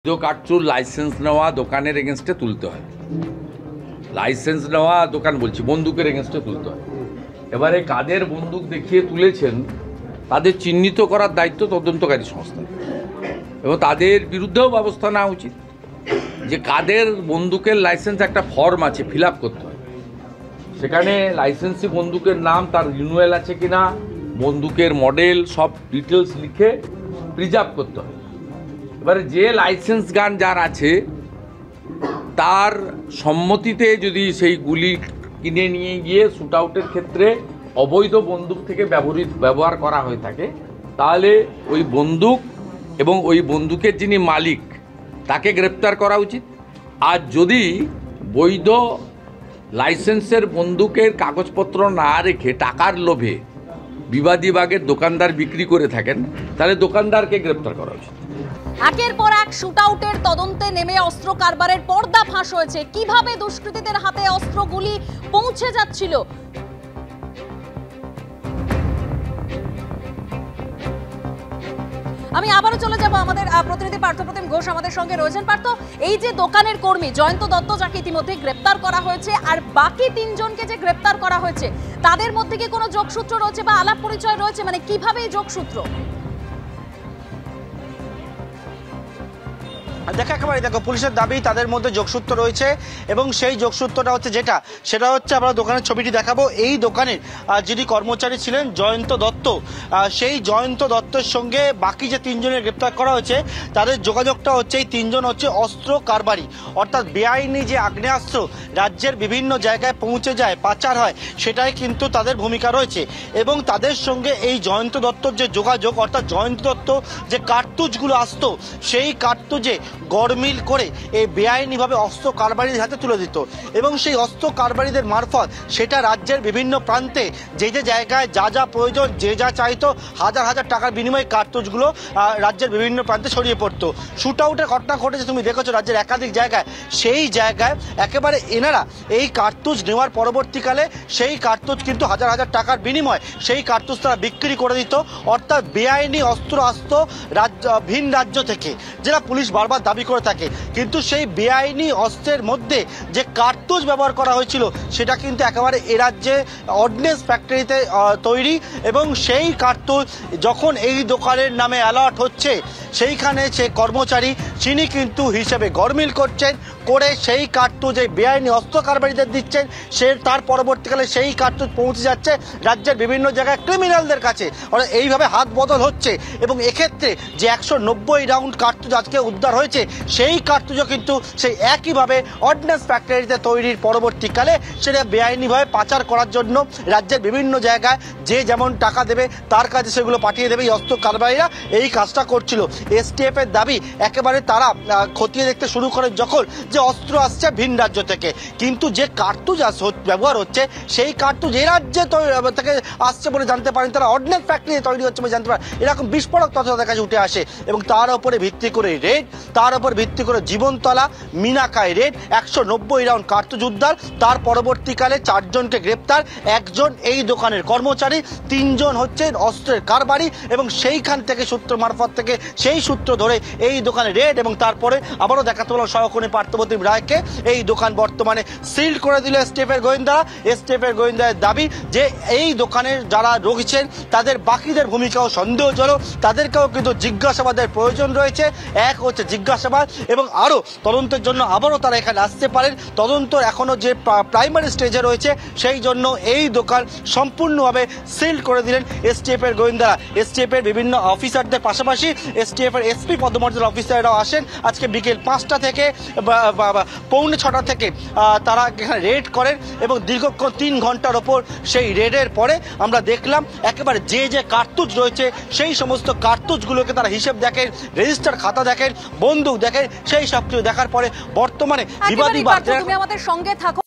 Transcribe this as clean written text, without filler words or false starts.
কার্তুজ licence নেওয়া দোকানের এগেনস্টে তুলতে হয়। লাইসেন্স নেওয়া দোকান বলছি বন্দুকের এগেনস্টে তুলতে হয়। এবারে কাদের বন্দুক দেখিয়ে তুলেছেন তাদের চিহ্নিত করার দায়িত্ব তদন্তকারী সংস্থা এবং তাদের বিরুদ্ধেও ব্যবস্থা নেওয়া উচিত। যে কাদের বন্দুকের লাইসেন্স একটা ফর্ম আছে ফিল আপ করতে হয়, সেখানে লাইসেন্সি বন্দুকের নাম, তার রিনিউয়াল আছে কিনা, বন্দুকের মডেল সব ডিটেলস লিখে প্রিজার্ভ করতে হয়। এবারে যে লাইসেন্স গান যার আছে তার সম্মতিতে যদি সেই গুলি কিনে নিয়ে গিয়ে শ্যুট আউটের ক্ষেত্রে অবৈধ বন্দুক থেকে ব্যবহার করা হয়ে থাকে, তাহলে ওই বন্দুক এবং ওই বন্দুকের যিনি মালিক তাকে গ্রেপ্তার করা উচিত। আর যদি বৈধ লাইসেন্সের বন্দুকের কাগজপত্র না রেখে টাকার লোভে বিবাদী বাগের দোকানদার বিক্রি করে থাকেন, তাহলে দোকানদারকে গ্রেপ্তার করা উচিত। একের পর এক শুটআউটের তদন্তে নেমে অস্ত্র কারবারের পর্দা ফাঁস হয়েছে। কিভাবে দুষ্কৃতীদের হাতে অস্ত্রগুলি পৌঁছে যাচ্ছিল, আমি আবারও চলে যাব আমাদের প্রতিনিধি পার্থপ্রতিম ঘোষ আমাদের সঙ্গে রয়েছেন। পার্থ, এই যে দোকানের কর্মী জয়ন্ত দত্ত, যাকে ইতিমধ্যে গ্রেপ্তার করা হয়েছে, আর বাকি তিনজনকে যে গ্রেপ্তার করা হয়েছে, তাদের মধ্যে কি কোনো যোগসূত্র রয়েছে বা আলাপ পরিচয় রয়েছে? মানে কিভাবে এই যোগসূত্র? দেখো পুলিশের দাবি তাদের মধ্যে যোগসূত্র রয়েছে এবং সেই যোগসূত্রটা হচ্ছে সেটা হচ্ছে আমরা দোকানের ছবিটি দেখাবো। এই দোকানের যিনি কর্মচারী ছিলেন জয়ন্ত দত্ত, সেই জয়ন্ত দত্তের সঙ্গে বাকি যে তিনজনের গ্রেপ্তার করা হয়েছে তাদের যোগাযোগটা হচ্ছে এই তিনজন হচ্ছে অস্ত্র কারবারি, অর্থাৎ বেআইনি যে আগ্নেয়াস্ত্র রাজ্যের বিভিন্ন জায়গায় পৌঁছে যায়, পাচার হয়, সেটাই কিন্তু তাদের ভূমিকা রয়েছে। এবং তাদের সঙ্গে এই জয়ন্ত দত্তর যে যোগাযোগ, অর্থাৎ জয়ন্ত দত্ত যে কার্তুজগুলো আসতো সেই কার্তুজে গড়মিল করে এই বেআইনিভাবে অস্ত্র কারবারিদের হাতে তুলে দিত এবং সেই অস্ত্র কারবারিদের মারফত সেটা রাজ্যের বিভিন্ন প্রান্তে যে যে জায়গায় যা যা প্রয়োজন, যে যা চাইতো, হাজার হাজার টাকার বিনিময়ে কার্তুজগুলো রাজ্যের বিভিন্ন প্রান্তে ছড়িয়ে পড়তো। শ্যুট আউটের ঘটনা ঘটেছে, তুমি দেখেছো রাজ্যের একাধিক জায়গায়। সেই জায়গায় একেবারে এনারা এই কার্তুজ নেওয়ার পরবর্তীকালে সেই কার্তুজ কিন্তু হাজার হাজার টাকার বিনিময়ে সেই কার্তুজ তারা বিক্রি করে দিত। অর্থাৎ বেআইনি অস্ত্র আসতো ভিন রাজ্য থেকে, যেটা পুলিশ বারবার দাবি করে থাকে। কিন্তু সেই বেআইনি অস্ত্রের মধ্যে যে কার্তুজ ব্যবহার করা হয়েছিল সেটা কিন্তু একেবারে এ রাজ্যে অর্ডিন্যান্স ফ্যাক্টরিতে তৈরি এবং সেই কার্তুজ যখন এই দোকানের নামে অ্যালার্ট হচ্ছে, সেইখানে সে কর্মচারী তিনি কিন্তু হিসেবে গড়মিল করছেন, করে সেই কার্তুজ এই বেআইনি অস্ত্র কারবারিদের দিচ্ছেন। তার পরবর্তীকালে সেই কার্তুজ পৌঁছে যাচ্ছে রাজ্যের বিভিন্ন জায়গায় ক্রিমিনালদের কাছে। এইভাবে হাত বদল হচ্ছে এবং এক্ষেত্রে যে 190 রাউন্ড কার্তুজ আজকে উদ্ধার হয়েছে, সেই কার্তুজও কিন্তু সেই একইভাবে অর্ডিন্যান্স ফ্যাক্টরিতে তৈরির পরবর্তীকালে সেটা বেআইনিভাবে পাচার করার জন্য রাজ্যের বিভিন্ন জায়গায় যে যেমন টাকা দেবে তার কাছে সেগুলো পাঠিয়ে দেবে। এই অস্ত্র কারবারিরা এই কাজটা করছিল। এসটিএফ এর দাবি একেবারে তারা খতিয়ে দেখতে শুরু করে যখন যে অস্ত্র আসছে ভিন রাজ্য থেকে, কিন্তু যে কার্তুজ ব্যবহার হচ্ছে সেই কার্তুজ এই রাজ্যে থেকে আসছে বলে জানতে পারেন তারা, অর্ডিন্যান্স ফ্যাক্টরি তৈরি হচ্ছে বলে জানতে পারেন। এরকম বিস্ফোরক তথ্য তাদের কাছে উঠে আসে এবং তার উপরে ভিত্তি করে রেড, তার উপর ভিত্তি করে জীবনতলা মিনাকায় রেড, 190 রাউন্ড কার্তুজ উদ্ধার। তার পরবর্তীকালে 4 জনকে গ্রেপ্তার, 1 জন এই দোকানের কর্মচারী, 3 জন হচ্ছে অস্ত্রের কারবারি এবং সেইখান থেকে সূত্র মারফত থেকে সেই সূত্র ধরে এই দোকানে রেড এবং তারপরে আবারও দেখাতে বললাম সহকর্মী পার্থপ্রতিম রায়কে, এই দোকান বর্তমানে সিল করে দিল এসটিএফ এর গোয়েন্দারা। এসটিএফ এর গোয়েন্দাদের দাবি যে এই দোকানের যারা রয়েছেন তাদের বাকিদের ভূমিকাও সন্দেহজনক, তাদেরকেও কিন্তু জিজ্ঞাসাবাদের প্রয়োজন রয়েছে। এক হচ্ছে জিজ্ঞাসাবাদ এবং আরও তদন্তের জন্য আবারও তারা এখানে আসতে পারেন। তদন্ত এখনও যে প্রাইমারি স্টেজে রয়েছে, সেই জন্য এই দোকান সম্পূর্ণভাবে সিল করে দিলেন এসটিএফ এর গোয়েন্দারা। এসটিএফ এর বিভিন্ন অফিসারদের পাশাপাশি এসটিএফ এর এসপি পদমর্যাদার অফিসাররাও আসেন। আজকে বিকেল 5টা থেকে পৌনে 6টা থেকে তারা এখানে রেড করেন এবং দীর্ঘক্ষণ 3 ঘন্টার ওপর সেই রেডের পরে আমরা দেখলাম একেবারে যে যে কার্তুজ রয়েছে সেই সমস্ত কার্তুজগুলোকে তারা হিসেব দেখেন, রেজিস্টার খাতা দেখেন, বন্দুক দেখেন, সেই সব কিছু দেখার পরে বর্তমানে বিবাদী তুমি আমাদের সঙ্গে থাকো।